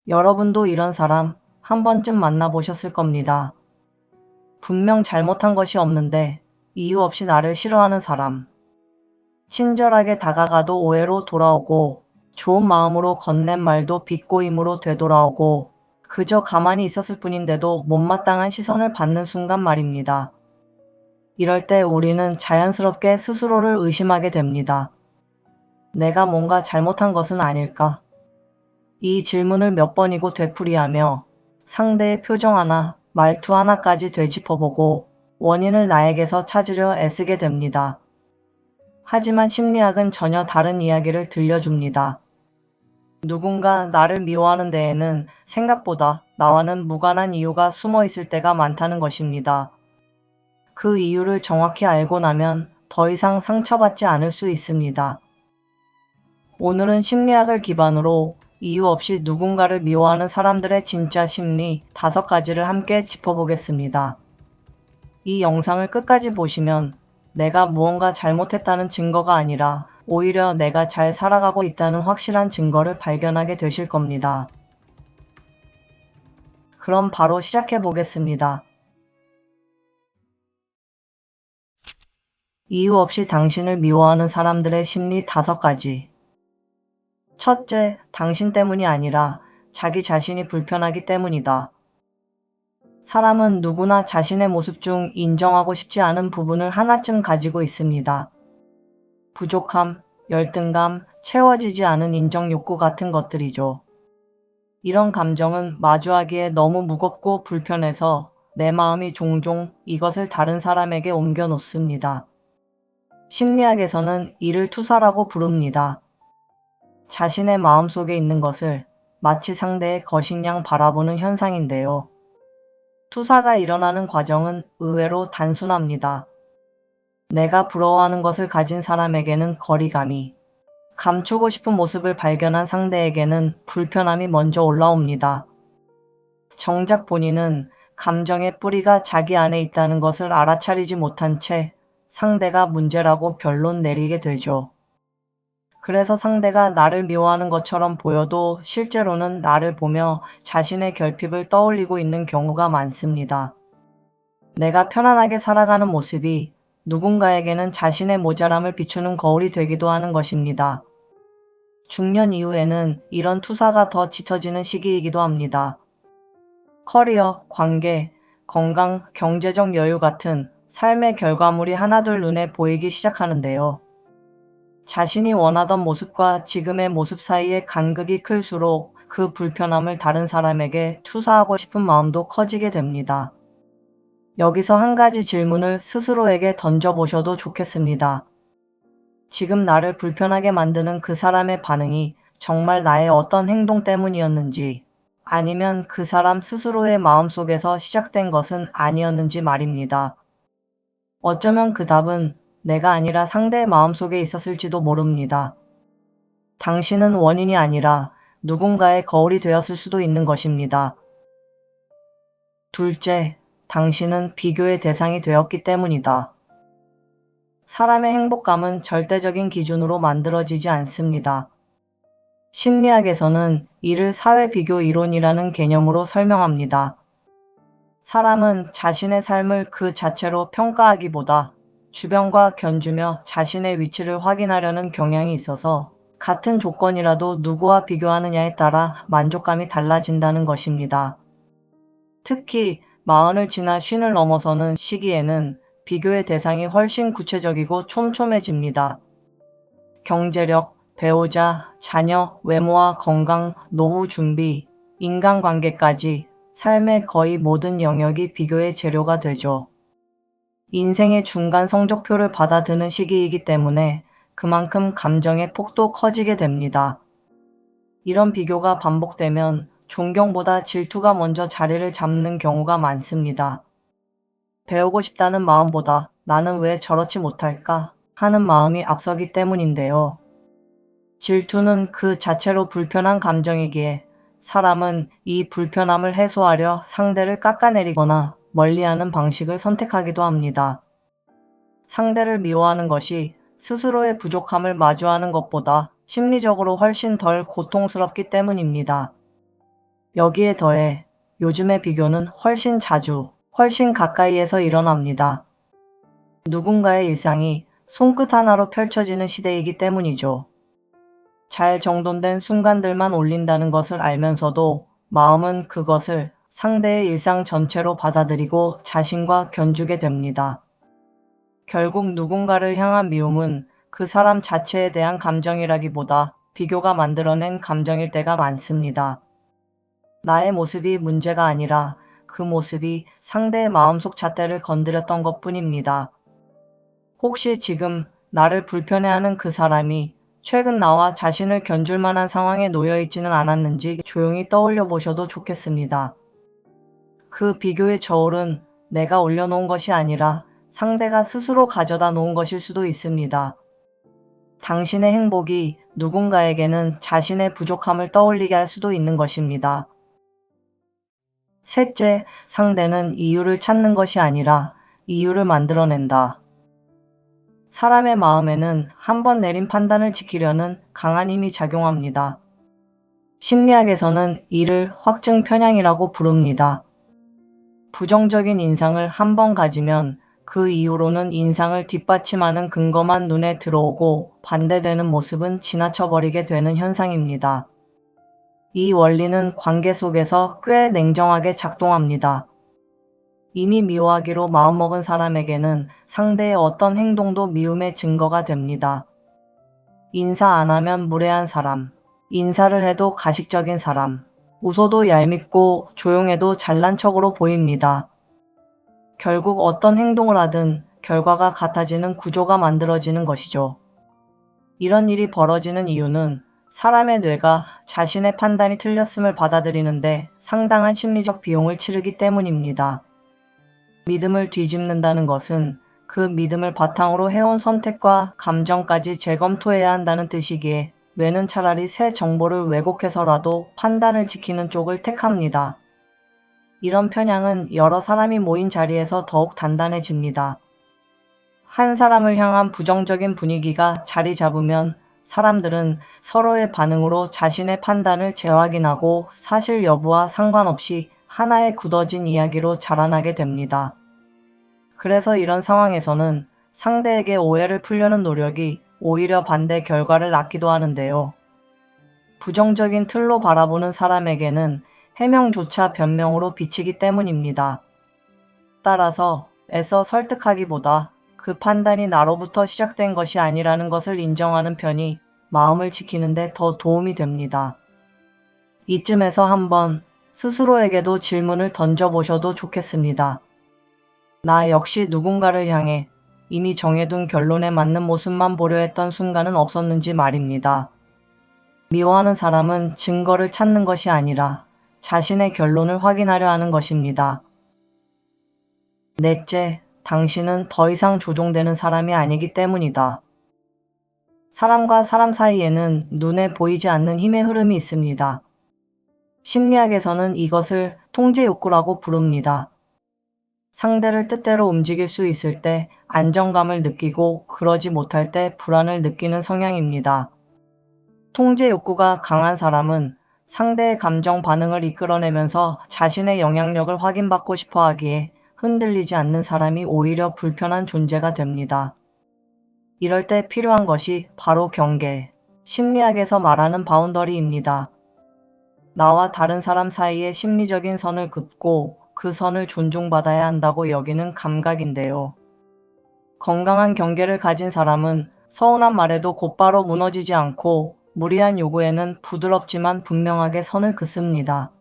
여러분도 이런 사람 한 번쯤 만나보셨을 겁니다. 분명 잘못한 것이 없는데 이유 없이 나를 싫어하는 사람. 친절하게 다가가도 오해로 돌아오고 좋은 마음으로 건넨 말도 비꼬임으로 되돌아오고 그저 가만히 있었을 뿐인데도 못마땅한 시선을 받는 순간 말입니다. 이럴 때 우리는 자연스럽게 스스로를 의심하게 됩니다. 내가 뭔가 잘못한 것은 아닐까? 이 질문을 몇 번이고 되풀이하며 상대의 표정 하나, 말투 하나까지 되짚어보고 원인을 나에게서 찾으려 애쓰게 됩니다. 하지만 심리학은 전혀 다른 이야기를 들려줍니다. 누군가 나를 미워하는 데에는 생각보다 나와는 무관한 이유가 숨어 있을 때가 많다는 것입니다. 그 이유를 정확히 알고 나면 더 이상 상처받지 않을 수 있습니다. 오늘은 심리학을 기반으로 이유 없이 누군가를 미워하는 사람들의 진짜 심리 5가지를 함께 짚어보겠습니다. 이 영상을 끝까지 보시면 내가 무언가 잘못했다는 증거가 아니라 오히려 내가 잘 살아가고 있다는 확실한 증거를 발견하게 되실 겁니다. 그럼 바로 시작해 보겠습니다. 이유 없이 당신을 미워하는 사람들의 심리 5가지. 첫째, 당신 때문이 아니라 자기 자신이 불편하기 때문이다. 사람은 누구나 자신의 모습 중 인정하고 싶지 않은 부분을 하나쯤 가지고 있습니다. 부족함, 열등감, 채워지지 않은 인정 욕구 같은 것들이죠. 이런 감정은 마주하기에 너무 무겁고 불편해서 내 마음이 종종 이것을 다른 사람에게 옮겨 놓습니다. 심리학에서는 이를 투사라고 부릅니다. 자신의 마음속에 있는 것을 마치 상대의 거식량 바라보는 현상인데요. 투사가 일어나는 과정은 의외로 단순합니다. 내가 부러워하는 것을 가진 사람에게는 거리감이, 감추고 싶은 모습을 발견한 상대에게는 불편함이 먼저 올라옵니다. 정작 본인은 감정의 뿌리가 자기 안에 있다는 것을 알아차리지 못한 채 상대가 문제라고 결론 내리게 되죠. 그래서 상대가 나를 미워하는 것처럼 보여도 실제로는 나를 보며 자신의 결핍을 떠올리고 있는 경우가 많습니다. 내가 편안하게 살아가는 모습이 누군가에게는 자신의 모자람을 비추는 거울이 되기도 하는 것입니다. 중년 이후에는 이런 투사가 더 짙어지는 시기이기도 합니다. 커리어, 관계, 건강, 경제적 여유 같은 삶의 결과물이 하나둘 눈에 보이기 시작하는데요. 자신이 원하던 모습과 지금의 모습 사이의 간극이 클수록 그 불편함을 다른 사람에게 투사하고 싶은 마음도 커지게 됩니다. 여기서 한 가지 질문을 스스로에게 던져보셔도 좋겠습니다. 지금 나를 불편하게 만드는 그 사람의 반응이 정말 나의 어떤 행동 때문이었는지, 아니면 그 사람 스스로의 마음속에서 시작된 것은 아니었는지 말입니다. 어쩌면 그 답은 내가 아니라 상대의 마음속에 있었을지도 모릅니다. 당신은 원인이 아니라 누군가의 거울이 되었을 수도 있는 것입니다. 둘째, 당신은 비교의 대상이 되었기 때문이다. 사람의 행복감은 절대적인 기준으로 만들어지지 않습니다. 심리학에서는 이를 사회 비교 이론이라는 개념으로 설명합니다. 사람은 자신의 삶을 그 자체로 평가하기보다 주변과 견주며 자신의 위치를 확인하려는 경향이 있어서 같은 조건이라도 누구와 비교하느냐에 따라 만족감이 달라진다는 것입니다. 특히 40을 지나 50을 넘어서는 시기에는 비교의 대상이 훨씬 구체적이고 촘촘해집니다. 경제력, 배우자, 자녀, 외모와 건강, 노후 준비, 인간관계까지 삶의 거의 모든 영역이 비교의 재료가 되죠. 인생의 중간 성적표를 받아드는 시기이기 때문에 그만큼 감정의 폭도 커지게 됩니다. 이런 비교가 반복되면 존경보다 질투가 먼저 자리를 잡는 경우가 많습니다. 배우고 싶다는 마음보다 나는 왜 저렇지 못할까 하는 마음이 앞서기 때문인데요. 질투는 그 자체로 불편한 감정이기에 사람은 이 불편함을 해소하려 상대를 깎아내리거나 멀리하는 방식을 선택하기도 합니다. 상대를 미워하는 것이 스스로의 부족함을 마주하는 것보다 심리적으로 훨씬 덜 고통스럽기 때문입니다. 여기에 더해 요즘의 비교는 훨씬 자주, 훨씬 가까이에서 일어납니다. 누군가의 일상이 손끝 하나로 펼쳐지는 시대이기 때문이죠. 잘 정돈된 순간들만 올린다는 것을 알면서도 마음은 그것을 상대의 일상 전체로 받아들이고 자신과 견주게 됩니다. 결국 누군가를 향한 미움은 그 사람 자체에 대한 감정이라기보다 비교가 만들어낸 감정일 때가 많습니다. 나의 모습이 문제가 아니라 그 모습이 상대의 마음속 잣대를 건드렸던 것뿐입니다. 혹시 지금 나를 불편해하는 그 사람이 최근 나와 자신을 견줄 만한 상황에 놓여 있지는 않았는지 조용히 떠올려 보셔도 좋겠습니다. 그 비교의 저울은 내가 올려놓은 것이 아니라 상대가 스스로 가져다 놓은 것일 수도 있습니다. 당신의 행복이 누군가에게는 자신의 부족함을 떠올리게 할 수도 있는 것입니다. 셋째, 상대는 이유를 찾는 것이 아니라 이유를 만들어낸다. 사람의 마음에는 한 번 내린 판단을 지키려는 강한 힘이 작용합니다. 심리학에서는 이를 확증 편향이라고 부릅니다. 부정적인 인상을 한 번 가지면 그 이후로는 인상을 뒷받침하는 근거만 눈에 들어오고 반대되는 모습은 지나쳐버리게 되는 현상입니다. 이 원리는 관계 속에서 꽤 냉정하게 작동합니다. 이미 미워하기로 마음먹은 사람에게는 상대의 어떤 행동도 미움의 증거가 됩니다. 인사 안 하면 무례한 사람, 인사를 해도 가식적인 사람, 웃어도 얄밉고 조용해도 잘난 척으로 보입니다. 결국 어떤 행동을 하든 결과가 같아지는 구조가 만들어지는 것이죠. 이런 일이 벌어지는 이유는 사람의 뇌가 자신의 판단이 틀렸음을 받아들이는데 상당한 심리적 비용을 치르기 때문입니다. 믿음을 뒤집는다는 것은 그 믿음을 바탕으로 해온 선택과 감정까지 재검토해야 한다는 뜻이기에 뇌는 차라리 새 정보를 왜곡해서라도 판단을 지키는 쪽을 택합니다. 이런 편향은 여러 사람이 모인 자리에서 더욱 단단해집니다. 한 사람을 향한 부정적인 분위기가 자리 잡으면 사람들은 서로의 반응으로 자신의 판단을 재확인하고 사실 여부와 상관없이 하나의 굳어진 이야기로 자라나게 됩니다. 그래서 이런 상황에서는 상대에게 오해를 풀려는 노력이 오히려 반대 결과를 낳기도 하는데요. 부정적인 틀로 바라보는 사람에게는 해명조차 변명으로 비치기 때문입니다. 따라서 애써 설득하기보다 그 판단이 나로부터 시작된 것이 아니라는 것을 인정하는 편이 마음을 지키는데 더 도움이 됩니다. 이쯤에서 한번 스스로에게도 질문을 던져보셔도 좋겠습니다. 나 역시 누군가를 향해 이미 정해둔 결론에 맞는 모습만 보려 했던 순간은 없었는지 말입니다. 미워하는 사람은 증거를 찾는 것이 아니라 자신의 결론을 확인하려 하는 것입니다. 넷째, 당신은 더 이상 조종되는 사람이 아니기 때문이다. 사람과 사람 사이에는 눈에 보이지 않는 힘의 흐름이 있습니다. 심리학에서는 이것을 통제 욕구라고 부릅니다. 상대를 뜻대로 움직일 수 있을 때 안정감을 느끼고 그러지 못할 때 불안을 느끼는 성향입니다. 통제 욕구가 강한 사람은 상대의 감정 반응을 이끌어내면서 자신의 영향력을 확인받고 싶어 하기에 흔들리지 않는 사람이 오히려 불편한 존재가 됩니다. 이럴 때 필요한 것이 바로 경계, 심리학에서 말하는 바운더리입니다. 나와 다른 사람 사이의 심리적인 선을 긋고 그 선을 존중받아야 한다고 여기는 감각인데요. 건강한 경계를 가진 사람은 서운한 말에도 곧바로 무너지지 않고 무리한 요구에는 부드럽지만 분명하게 선을 긋습니다.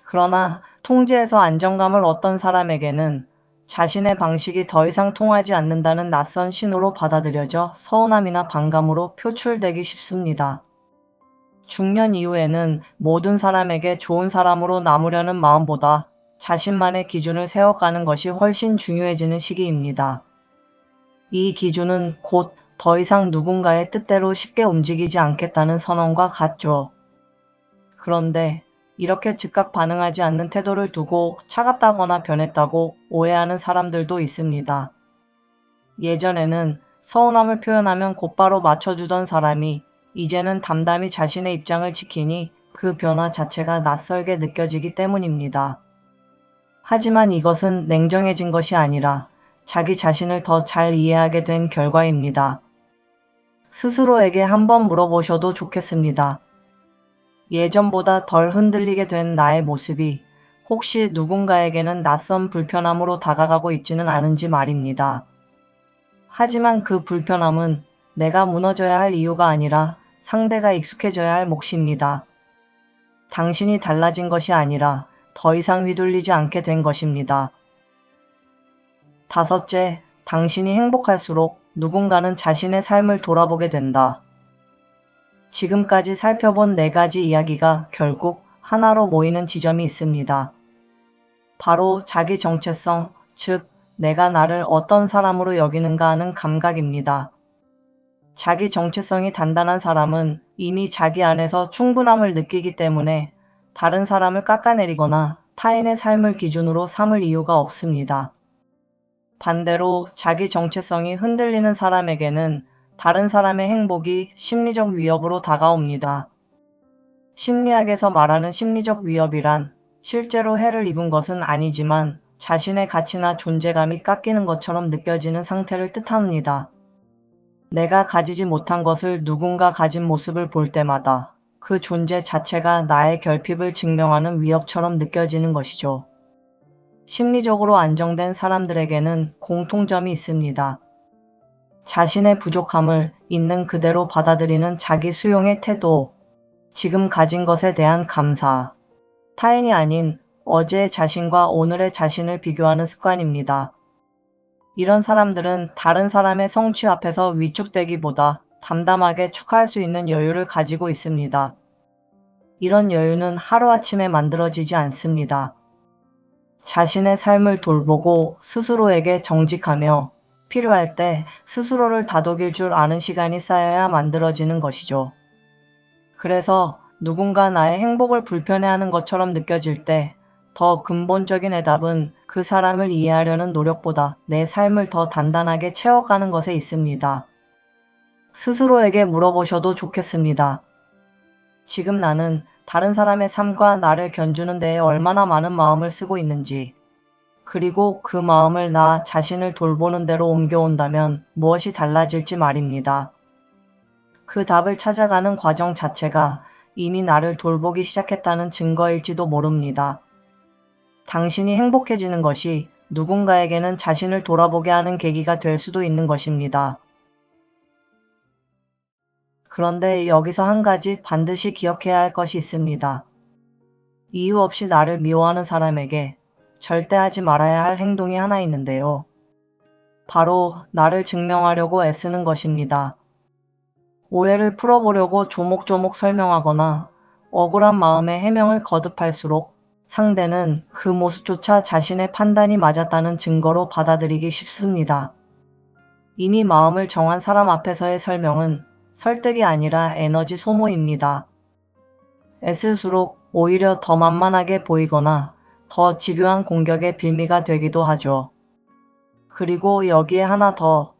그러나 통제에서 안정감을 얻던 사람에게는 자신의 방식이 더 이상 통하지 않는다는 낯선 신호로 받아들여져 서운함이나 반감으로 표출되기 쉽습니다. 중년 이후에는 모든 사람에게 좋은 사람으로 남으려는 마음보다 자신만의 기준을 세워가는 것이 훨씬 중요해지는 시기입니다. 이 기준은 곧 더 이상 누군가의 뜻대로 쉽게 움직이지 않겠다는 선언과 같죠. 그런데 이렇게 즉각 반응하지 않는 태도를 두고 차갑다거나 변했다고 오해하는 사람들도 있습니다. 예전에는 서운함을 표현하면 곧바로 맞춰주던 사람이 이제는 담담히 자신의 입장을 지키니 그 변화 자체가 낯설게 느껴지기 때문입니다. 하지만 이것은 냉정해진 것이 아니라 자기 자신을 더 잘 이해하게 된 결과입니다. 스스로에게 한번 물어보셔도 좋겠습니다. 예전보다 덜 흔들리게 된 나의 모습이 혹시 누군가에게는 낯선 불편함으로 다가가고 있지는 않은지 말입니다. 하지만 그 불편함은 내가 무너져야 할 이유가 아니라 상대가 익숙해져야 할 몫입니다. 당신이 달라진 것이 아니라 더 이상 휘둘리지 않게 된 것입니다. 다섯째, 당신이 행복할수록 누군가는 자신의 삶을 돌아보게 된다. 지금까지 살펴본 4가지 이야기가 결국 하나로 모이는 지점이 있습니다. 바로 자기 정체성, 즉 내가 나를 어떤 사람으로 여기는가 하는 감각입니다. 자기 정체성이 단단한 사람은 이미 자기 안에서 충분함을 느끼기 때문에 다른 사람을 깎아내리거나 타인의 삶을 기준으로 삼을 이유가 없습니다. 반대로 자기 정체성이 흔들리는 사람에게는 다른 사람의 행복이 심리적 위협으로 다가옵니다. 심리학에서 말하는 심리적 위협이란 실제로 해를 입은 것은 아니지만 자신의 가치나 존재감이 깎이는 것처럼 느껴지는 상태를 뜻합니다. 내가 가지지 못한 것을 누군가 가진 모습을 볼 때마다 그 존재 자체가 나의 결핍을 증명하는 위협처럼 느껴지는 것이죠. 심리적으로 안정된 사람들에게는 공통점이 있습니다. 자신의 부족함을 있는 그대로 받아들이는 자기 수용의 태도, 지금 가진 것에 대한 감사, 타인이 아닌 어제의 자신과 오늘의 자신을 비교하는 습관입니다. 이런 사람들은 다른 사람의 성취 앞에서 위축되기보다 담담하게 축하할 수 있는 여유를 가지고 있습니다. 이런 여유는 하루아침에 만들어지지 않습니다. 자신의 삶을 돌보고 스스로에게 정직하며 필요할 때 스스로를 다독일 줄 아는 시간이 쌓여야 만들어지는 것이죠. 그래서 누군가 나의 행복을 불편해하는 것처럼 느껴질 때 더 근본적인 해답은 그 사람을 이해하려는 노력보다 내 삶을 더 단단하게 채워가는 것에 있습니다. 스스로에게 물어보셔도 좋겠습니다. 지금 나는 다른 사람의 삶과 나를 견주는 데에 얼마나 많은 마음을 쓰고 있는지, 그리고 그 마음을 나 자신을 돌보는 데로 옮겨온다면 무엇이 달라질지 말입니다. 그 답을 찾아가는 과정 자체가 이미 나를 돌보기 시작했다는 증거일지도 모릅니다. 당신이 행복해지는 것이 누군가에게는 자신을 돌아보게 하는 계기가 될 수도 있는 것입니다. 그런데 여기서 한 가지 반드시 기억해야 할 것이 있습니다. 이유 없이 나를 미워하는 사람에게 절대 하지 말아야 할 행동이 하나 있는데요. 바로 나를 증명하려고 애쓰는 것입니다. 오해를 풀어보려고 조목조목 설명하거나 억울한 마음에 해명을 거듭할수록 상대는 그 모습조차 자신의 판단이 맞았다는 증거로 받아들이기 쉽습니다. 이미 마음을 정한 사람 앞에서의 설명은 설득이 아니라 에너지 소모입니다. 애쓸수록 오히려 더 만만하게 보이거나 더 집요한 공격의 빌미가 되기도 하죠. 그리고 여기에 하나 더,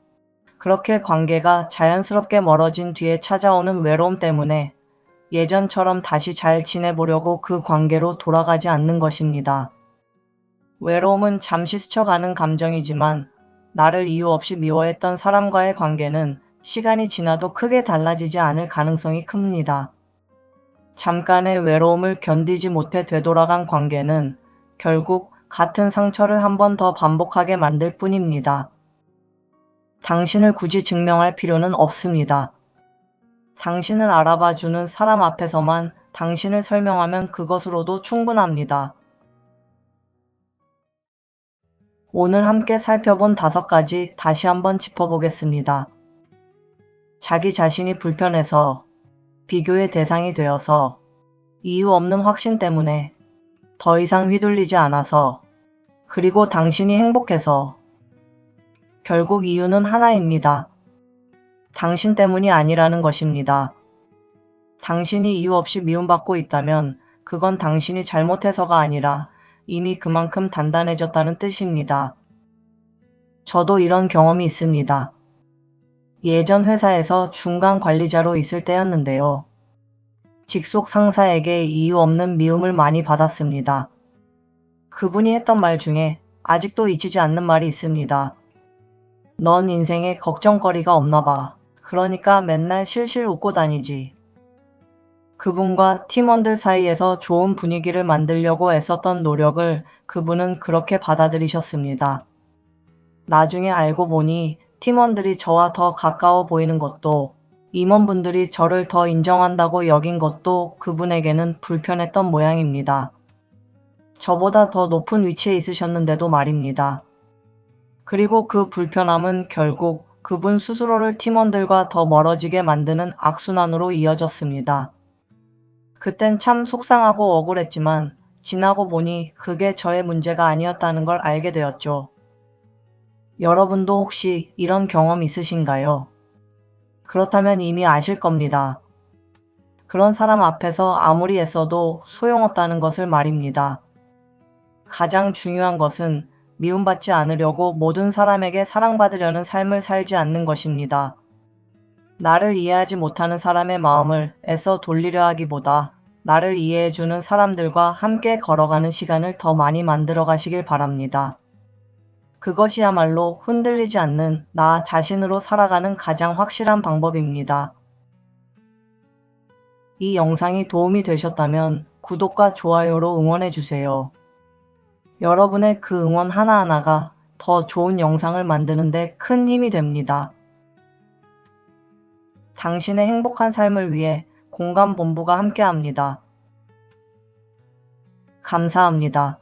그렇게 관계가 자연스럽게 멀어진 뒤에 찾아오는 외로움 때문에 예전처럼 다시 잘 지내보려고 그 관계로 돌아가지 않는 것입니다. 외로움은 잠시 스쳐가는 감정이지만 나를 이유 없이 미워했던 사람과의 관계는 시간이 지나도 크게 달라지지 않을 가능성이 큽니다. 잠깐의 외로움을 견디지 못해 되돌아간 관계는 결국 같은 상처를 한 번 더 반복하게 만들 뿐입니다. 당신을 굳이 증명할 필요는 없습니다. 당신을 알아봐주는 사람 앞에서만 당신을 설명하면 그것으로도 충분합니다. 오늘 함께 살펴본 5가지 다시 한번 짚어보겠습니다. 자기 자신이 불편해서, 비교의 대상이 되어서, 이유 없는 확신 때문에, 더 이상 휘둘리지 않아서, 그리고 당신이 행복해서. 결국 이유는 하나입니다. 당신 때문이 아니라는 것입니다. 당신이 이유 없이 미움받고 있다면 그건 당신이 잘못해서가 아니라 이미 그만큼 단단해졌다는 뜻입니다. 저도 이런 경험이 있습니다. 예전 회사에서 중간 관리자로 있을 때였는데요. 직속 상사에게 이유 없는 미움을 많이 받았습니다. 그분이 했던 말 중에 아직도 잊히지 않는 말이 있습니다. 넌 인생에 걱정거리가 없나 봐. 그러니까 맨날 실실 웃고 다니지. 그분과 팀원들 사이에서 좋은 분위기를 만들려고 애썼던 노력을 그분은 그렇게 받아들이셨습니다. 나중에 알고 보니 팀원들이 저와 더 가까워 보이는 것도, 임원분들이 저를 더 인정한다고 여긴 것도 그분에게는 불편했던 모양입니다. 저보다 더 높은 위치에 있으셨는데도 말입니다. 그리고 그 불편함은 결국 그분 스스로를 팀원들과 더 멀어지게 만드는 악순환으로 이어졌습니다. 그땐 참 속상하고 억울했지만 지나고 보니 그게 저의 문제가 아니었다는 걸 알게 되었죠. 여러분도 혹시 이런 경험 있으신가요? 그렇다면 이미 아실 겁니다. 그런 사람 앞에서 아무리 애써도 소용없다는 것을 말입니다. 가장 중요한 것은 미움받지 않으려고 모든 사람에게 사랑받으려는 삶을 살지 않는 것입니다. 나를 이해하지 못하는 사람의 마음을 애써 돌리려 하기보다 나를 이해해주는 사람들과 함께 걸어가는 시간을 더 많이 만들어 가시길 바랍니다. 그것이야말로 흔들리지 않는 나 자신으로 살아가는 가장 확실한 방법입니다. 이 영상이 도움이 되셨다면 구독과 좋아요로 응원해주세요. 여러분의 그 응원 하나하나가 더 좋은 영상을 만드는 데 큰 힘이 됩니다. 당신의 행복한 삶을 위해 공감본부가 함께합니다. 감사합니다.